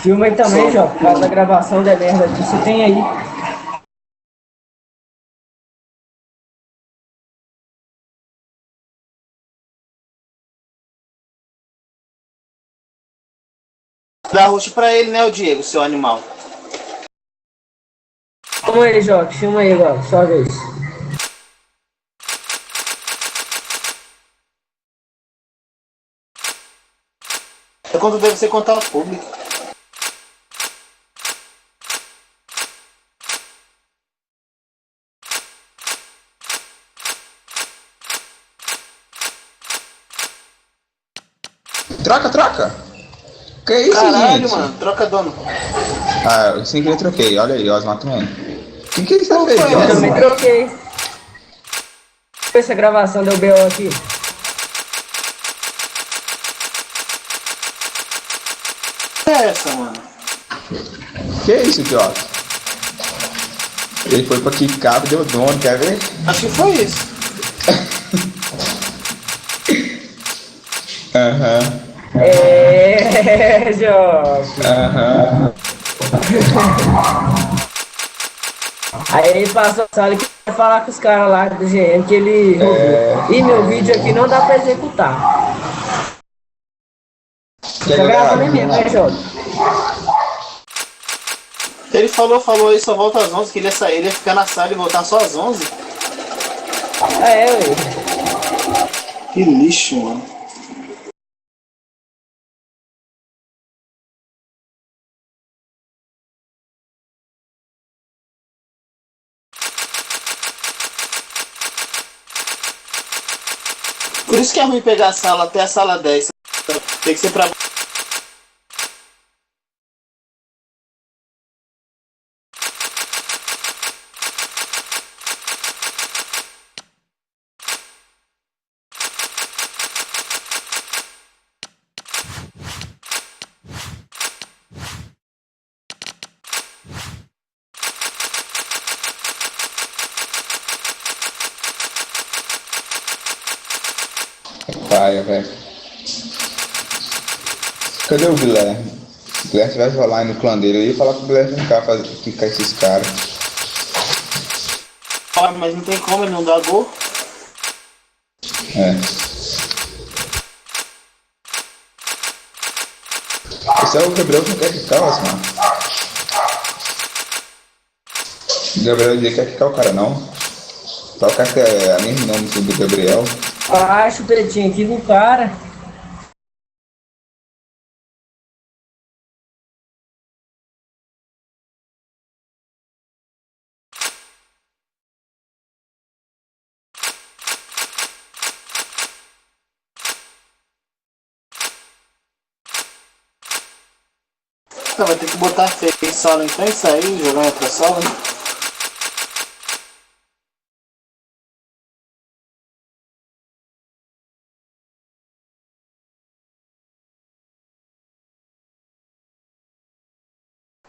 Filma aí também, Jó. Por causa da gravação da merda aqui, você tem aí. Dá roxo pra ele, né, o Diego, seu animal. Filma aí, Jó. Filma aí agora, sua vez. É quando deve ser contar ao público. Troca, troca! Que isso, Caralho, gente? mano, troca dono. Ah, eu sem querer troquei. Olha aí, Osmar também. O que você Qual fez, foi Eu essa, também Osmar? mano? troquei. Essa gravação deu BO aqui. É essa, mano? Que isso, idiota? Ele foi pra quicar, deu dono, quer ver? Acho que foi isso. Aham, É, Jó. aham. Aí ele passou a sala que vai falar com os caras lá do GM que ele roubou. E meu vídeo aqui não dá pra executar. Quer Tá que eu gravando aí grave? mesmo, né, Jó? Ele falou aí, só volta às 11, que ele ia sair, ele ia ficar na sala e voltar só às 11. É, ué. Que lixo, mano. Por isso que é ruim pegar a sala até a sala 10. Tem que ser pra... Paia, velho. Cadê o Guilherme? O Guilherme vai rolar aí no clã dele. Eu ia falar com o Guilherme vem cá fazer quicar esses caras. Ah, mas não tem como, ele não dá gol. É. Esse é o Gabriel que quer quicar, Osmar. O Gabriel ele quer quicar o cara, não. Só o cara que é o mesmo nome do Gabriel. Acho o pretinho aqui com o cara. Então, vai ter que botar em sala então e sair, jogar em outra sala, né?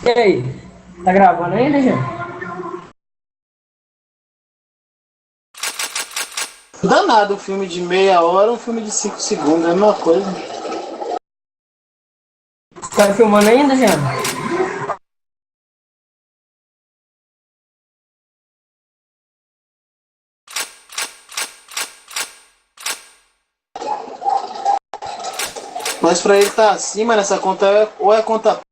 E aí? Tá gravando ainda, Jean? Danado um filme de meia hora, um filme de 5 segundos, é a mesma coisa. Tá filmando ainda, Jean? Mas pra ele tá acima nessa conta, ou é conta